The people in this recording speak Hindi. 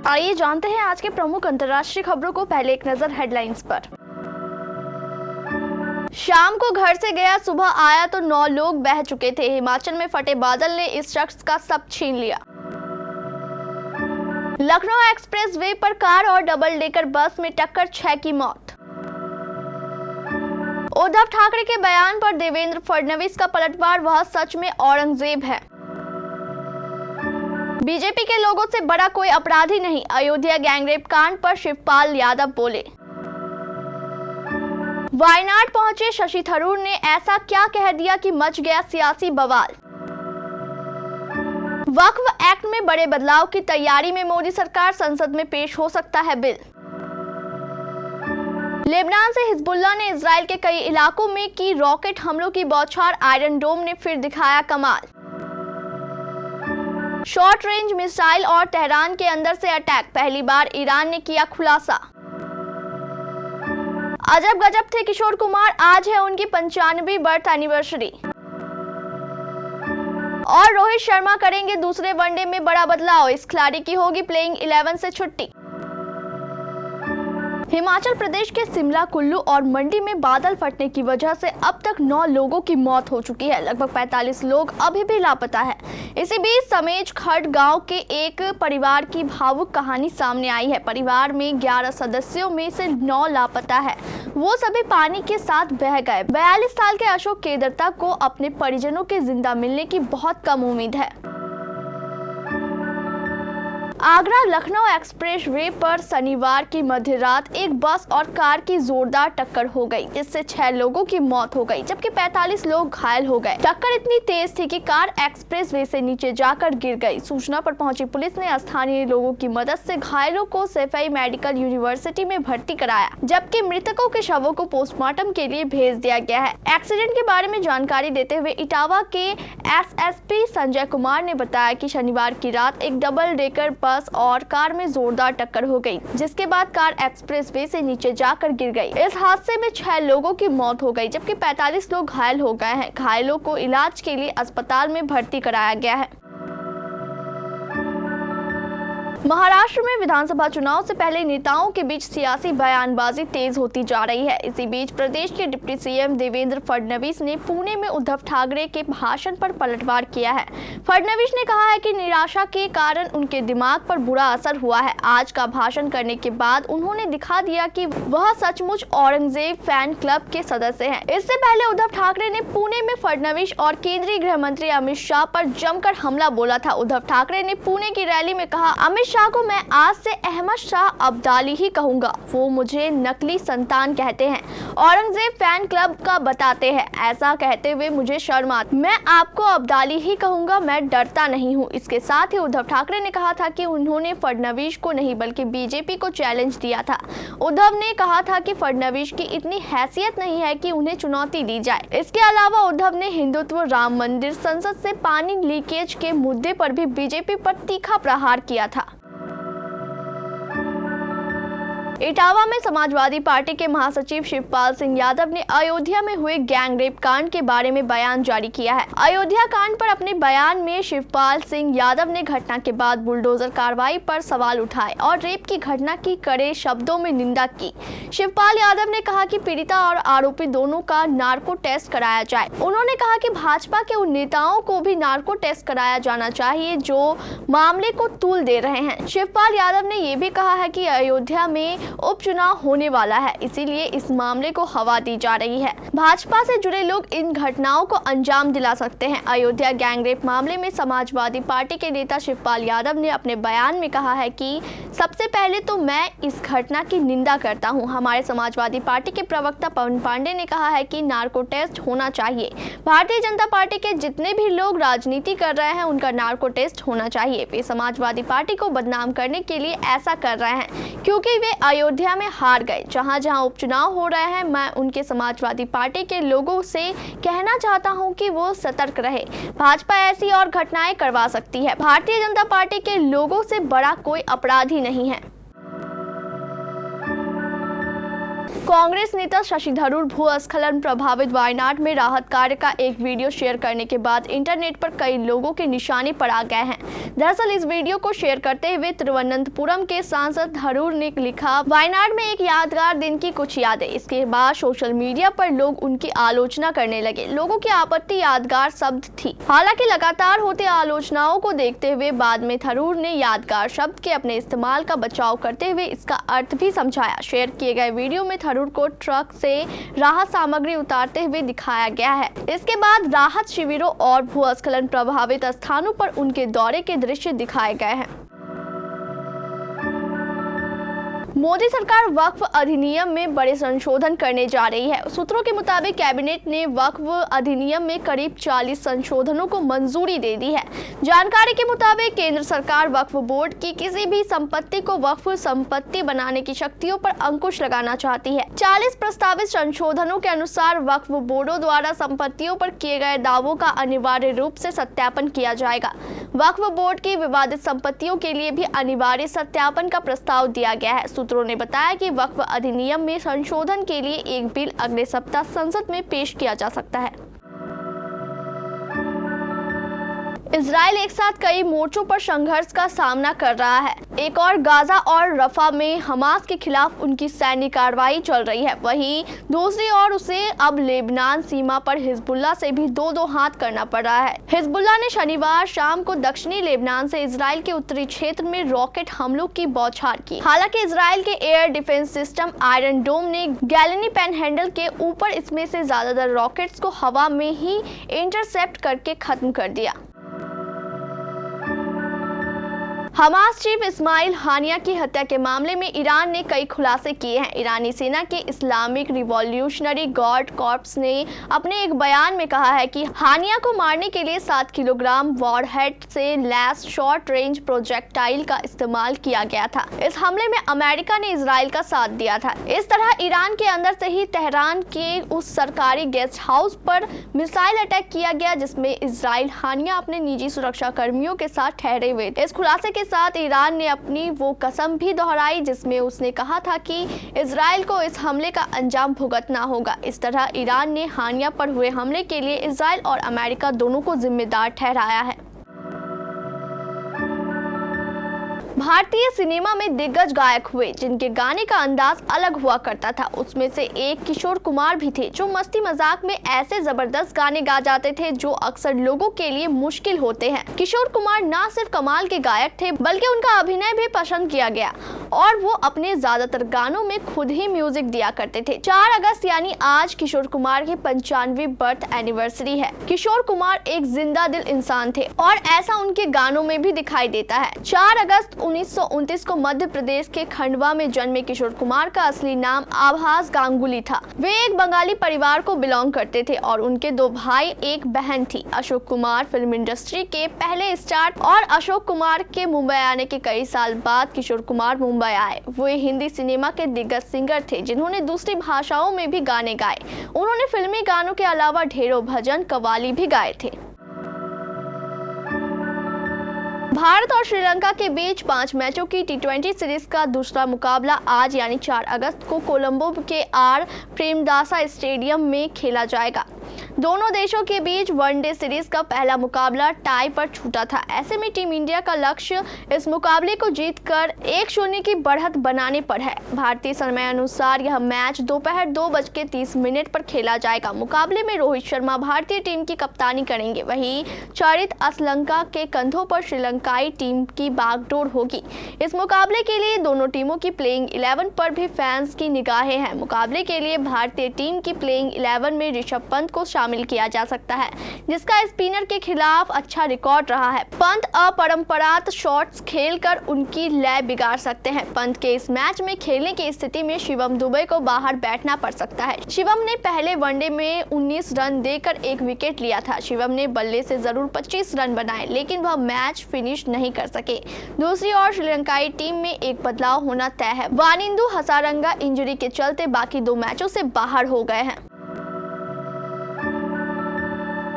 आइए जानते हैं आज के प्रमुख अंतर्राष्ट्रीय खबरों को। पहले एक नजर हेडलाइंस पर। शाम को घर से गया, सुबह आया तो 9 लोग बह चुके थे। हिमाचल में फटे बादल ने इस शख्स का सब छीन लिया। लखनऊ एक्सप्रेस वे पर कार और डबल डेकर बस में टक्कर, 6 की मौत। उद्धव ठाकरे के बयान पर देवेंद्र फडणवीस का पलटवार, वह सच में औरंगजेब है। बीजेपी के लोगों से बड़ा कोई अपराधी नहीं, अयोध्या गैंगरेप कांड पर शिवपाल यादव बोले। वायनाड पहुंचे शशि थरूर ने ऐसा क्या कह दिया कि मच गया सियासी बवाल। वक्फ एक्ट में बड़े बदलाव की तैयारी में मोदी सरकार, संसद में पेश हो सकता है बिल। लेबनान से हिजबुल्लाह ने इजराइल के कई इलाकों में की रॉकेट हमलों की बौछार, आयरन डोम ने फिर दिखाया कमाल। शॉर्ट रेंज मिसाइल और तेहरान के अंदर से अटैक, पहली बार ईरान ने किया खुलासा। अजब गजब थे किशोर कुमार, आज है उनकी 95वीं बर्थ एनिवर्सरी। और रोहित शर्मा करेंगे दूसरे वनडे में बड़ा बदलाव, इस खिलाड़ी की होगी प्लेइंग 11 से छुट्टी। हिमाचल प्रदेश के शिमला, कुल्लू और मंडी में बादल फटने की वजह से अब तक 9 लोगों की मौत हो चुकी है। लगभग 45 लोग अभी भी लापता है। इसी बीच समेज खड़ गांव के एक परिवार की भावुक कहानी सामने आई है। परिवार में 11 सदस्यों में से 9 लापता है। वो सभी पानी के साथ बह गए। 42 साल के अशोक केदरता को अपने परिजनों के जिंदा मिलने की बहुत कम उम्मीद है। आगरा लखनऊ एक्सप्रेस वे पर शनिवार की मध्य रात एक बस और कार की जोरदार टक्कर हो गई, जिससे 6 लोगों की मौत हो गई, जबकि 45 लोग घायल हो गए। टक्कर इतनी तेज थी कि कार एक्सप्रेस वे से नीचे जाकर गिर गई। सूचना पर पहुंची पुलिस ने स्थानीय लोगों की मदद से घायलों को सैफई मेडिकल यूनिवर्सिटी में भर्ती कराया, जबकि मृतकों के शवों को पोस्टमार्टम के लिए भेज दिया गया है। एक्सीडेंट के बारे में जानकारी देते हुए इटावा के एसएसपी संजय कुमार ने बताया कि शनिवार की रात एक डबल डेकर बस और कार में जोरदार टक्कर हो गई, जिसके बाद कार एक्सप्रेस वे से नीचे जाकर गिर गई। इस हादसे में 6 लोगों की मौत हो गई, जबकि 45 लोग घायल हो गए हैं। घायलों को इलाज के लिए अस्पताल में भर्ती कराया गया है। महाराष्ट्र में विधानसभा चुनाव से पहले नेताओं के बीच सियासी बयानबाजी तेज होती जा रही है। इसी बीच प्रदेश के डिप्टी सीएम देवेंद्र फडणवीस ने पुणे में उद्धव ठाकरे के भाषण पर पलटवार किया है। फडणवीस ने कहा है कि निराशा के कारण उनके दिमाग पर बुरा असर हुआ है। आज का भाषण करने के बाद उन्होंने दिखा दिया कि वह सचमुच औरंगजेब फैन क्लब के सदस्य हैं। इससे पहले उद्धव ठाकरे ने पुणे में फडणवीस और केंद्रीय गृह मंत्री अमित शाह पर जमकर हमला बोला था। उद्धव ठाकरे ने पुणे की रैली में कहा, अमित शाह को मैं आज से अहमद शाह अब्दाली ही कहूंगा। वो मुझे नकली संतान कहते हैं, औरंगजेब फैन क्लब का बताते हैं। ऐसा कहते हुए मुझे शर्म आती। मैं आपको अब्दाली ही कहूंगा, मैं डरता नहीं हूं। इसके साथ ही उद्धव ठाकरे ने कहा था कि उन्होंने फडणवीस को नहीं बल्कि बीजेपी को चैलेंज दिया था। उद्धव ने कहा था कि फडणवीस की इतनी हैसियत नहीं है कि उन्हें चुनौती दी जाए। इसके अलावा उद्धव ने हिंदुत्व, राम मंदिर, संसद से पानी लीकेज के मुद्दे पर भी बीजेपी पर तीखा प्रहार किया था। इटावा में समाजवादी पार्टी के महासचिव शिवपाल सिंह यादव ने अयोध्या में हुए गैंगरेप कांड के बारे में बयान जारी किया है। अयोध्या कांड पर अपने बयान में शिवपाल सिंह यादव ने घटना के बाद बुलडोजर कार्रवाई पर सवाल उठाए और रेप की घटना की कड़े शब्दों में निंदा की। शिवपाल यादव ने कहा कि पीड़िता और आरोपी दोनों का नार्को टेस्ट कराया जाए। उन्होंने कहा कि भाजपा के उन नेताओं को भी नार्को टेस्ट कराया जाना चाहिए जो मामले को तूल दे रहे हैं। शिवपाल यादव ने यह भी कहा है कि अयोध्या में उपचुनाव होने वाला है, इसीलिए इस मामले को हवा दी जा रही है। भाजपा से जुड़े लोग इन घटनाओं को अंजाम दिला सकते हैं। अयोध्या गैंगरेप मामले में समाजवादी पार्टी के नेता शिवपाल यादव ने अपने बयान में कहा है कि सबसे पहले तो मैं इस घटना की निंदा करता हूं। हमारे समाजवादी पार्टी के प्रवक्ता पवन पांडे ने कहा है कि नार्को टेस्ट होना चाहिए। भारतीय जनता पार्टी के जितने भी लोग राजनीति कर रहे हैं उनका नार्को टेस्ट होना चाहिए। वे समाजवादी पार्टी को बदनाम करने के लिए ऐसा कर रहे हैं क्योंकि वे अयोध्या में हार गए। जहां जहां उपचुनाव हो रहे हैं, मैं उनके समाजवादी पार्टी के लोगों से कहना चाहता हूं कि वो सतर्क रहे। भाजपा ऐसी और घटनाएं करवा सकती है। भारतीय जनता पार्टी के लोगों से बड़ा कोई अपराधी नहीं है। कांग्रेस नेता शशि थरूर भूस्खलन प्रभावित वायनाड में राहत कार्य का एक वीडियो शेयर करने के बाद इंटरनेट पर कई लोगों के निशाने पर आ गए हैं। दरअसल इस वीडियो को शेयर करते हुए तिरुवनंतपुरम के सांसद थरूर ने लिखा, वायनाड में एक यादगार दिन की कुछ यादें। इसके बाद सोशल मीडिया पर लोग उनकी आलोचना करने लगे। लोगों की आपत्ति यादगार शब्द थी। हालांकि लगातार होते आलोचनाओं को देखते हुए बाद में थरूर ने यादगार शब्द के अपने इस्तेमाल का बचाव करते हुए इसका अर्थ भी समझाया। शेयर किए गए वीडियो में थरूर को ट्रक से राहत सामग्री उतारते हुए दिखाया गया है। इसके बाद राहत शिविरों और भूस्खलन प्रभावित स्थानों पर उनके दौरे के दृश्य दिखाए गए हैं। मोदी सरकार वक्फ अधिनियम में बड़े संशोधन करने जा रही है। सूत्रों के मुताबिक कैबिनेट ने वक्फ अधिनियम में करीब 40 संशोधनों को मंजूरी दे दी है। जानकारी के मुताबिक केंद्र सरकार वक्फ बोर्ड की किसी भी संपत्ति को वक्फ संपत्ति बनाने की शक्तियों पर अंकुश लगाना चाहती है। 40 प्रस्तावित संशोधनों के अनुसार वक्फ बोर्डों द्वारा संपत्तियों पर किए गए दावों का अनिवार्य रूप से सत्यापन किया जाएगा। वक्फ बोर्ड की विवादित संपत्तियों के लिए भी अनिवार्य सत्यापन का प्रस्ताव दिया गया है। सूत्रों ने बताया कि वक्फ अधिनियम में संशोधन के लिए एक बिल अगले सप्ताह संसद में पेश किया जा सकता है। इजराइल एक साथ कई मोर्चों पर संघर्ष का सामना कर रहा है। एक और गाजा और रफा में हमास के खिलाफ उनकी सैन्य कार्रवाई चल रही है। वहीं दूसरी ओर उसे अब लेबनान सीमा पर हिजबुल्लाह से भी दो हाथ करना पड़ रहा है। हिजबुल्लाह ने शनिवार शाम को दक्षिणी लेबनान से इजराइल के उत्तरी क्षेत्र में रॉकेट हमलों की बौछार की। हालांकि इजराइल के एयर डिफेंस सिस्टम आयरन डोम ने गैलनी पैनहैंडल के ऊपर इसमें से ज्यादातर रॉकेट्स को हवा में ही इंटरसेप्ट करके खत्म कर दिया। हमास चीफ इस्माइल हानिया की हत्या के मामले में ईरान ने कई खुलासे किए हैं। ईरानी सेना के इस्लामिक रिवॉल्यूशनरी गार्ड कॉर्प्स ने अपने एक बयान में कहा है कि हानिया को मारने के लिए 7 किलोग्राम वॉरहेड से लैस शॉर्ट रेंज प्रोजेक्टाइल का इस्तेमाल किया गया था। इस हमले में अमेरिका ने इजराइल का साथ दिया था। इस तरह ईरान के अंदर से ही तेहरान के उस सरकारी गेस्ट हाउस पर मिसाइल अटैक किया गया जिसमें इजराइल हानिया अपने निजी सुरक्षा कर्मियों के साथ ठहरे हुए थे। इस खुलासे के साथ ईरान ने अपनी वो कसम भी दोहराई जिसमें उसने कहा था कि इजराइल को इस हमले का अंजाम भुगतना होगा। इस तरह ईरान ने हानिया पर हुए हमले के लिए इजराइल और अमेरिका दोनों को जिम्मेदार ठहराया है। भारतीय सिनेमा में दिग्गज गायक हुए जिनके गाने का अंदाज अलग हुआ करता था। उसमें से एक किशोर कुमार भी थे जो मस्ती मजाक में ऐसे जबरदस्त गाने गा जाते थे जो अक्सर लोगों के लिए मुश्किल होते हैं। किशोर कुमार ना सिर्फ कमाल के गायक थे बल्कि उनका अभिनय भी पसंद किया गया और वो अपने ज्यादातर गानों में खुद ही म्यूजिक दिया करते थे। 4 अगस्त यानी आज किशोर कुमार की 95वीं बर्थ एनिवर्सरी है। किशोर कुमार एक जिंदा दिल इंसान थे और ऐसा उनके गानों में भी दिखाई देता है। 4 अगस्त 1929 को मध्य प्रदेश के खंडवा में जन्मे किशोर कुमार का असली नाम आभास गांगुली था। वे एक बंगाली परिवार को बिलोंग करते थे और उनके 2 भाई एक बहन थी। अशोक कुमार फिल्म इंडस्ट्री के पहले स्टार और अशोक कुमार के मुंबई आने के कई साल बाद किशोर कुमार मुंबई आए। वे हिंदी सिनेमा के दिग्गज सिंगर थे जिन्होंने दूसरी भाषाओं में भी गाने गाए। उन्होंने फिल्मी गानों के अलावा ढेरों भजन कव्वाली भी गाए थे। भारत और श्रीलंका के बीच 5 मैचों की T20 सीरीज का दूसरा मुकाबला आज यानी 4 अगस्त को कोलंबो के आर प्रेमदासा स्टेडियम में खेला जाएगा। दोनों देशों के बीच वनडे सीरीज का पहला मुकाबला टाई पर छूटा था। ऐसे में टीम इंडिया का लक्ष्य इस मुकाबले को जीतकर 1-0 की बढ़त बनाने पर है। भारतीय समय अनुसार यह मैच दोपहर 2:30 पर खेला जाएगा। मुकाबले में रोहित शर्मा भारतीय टीम की कप्तानी करेंगे। वहीं चरित असलंका के कंधों पर श्रीलंकाई टीम की बागडोर होगी। इस मुकाबले के लिए दोनों टीमों की प्लेइंग 11 पर भी फैंस की निगाहें हैं। मुकाबले के लिए भारतीय टीम की प्लेइंग 11 में ऋषभ पंत को शामिल किया जा सकता है जिसका स्पिनर के खिलाफ अच्छा रिकॉर्ड रहा है। पंत अपरंपरागत शॉट्स खेलकर उनकी लय बिगाड़ सकते हैं। पंत के इस मैच में खेलने की स्थिति में शिवम दुबे को बाहर बैठना पड़ सकता है। शिवम ने पहले वनडे में 19 रन देकर 1 विकेट लिया था। शिवम ने बल्ले से जरूर 25 रन बनाए लेकिन वह मैच फिनिश नहीं कर सके। दूसरी ओर श्रीलंकाई टीम में एक बदलाव होना तय है। वानिंदु हसारंगा इंजरी के चलते बाकी 2 मैचों से बाहर हो गए हैं।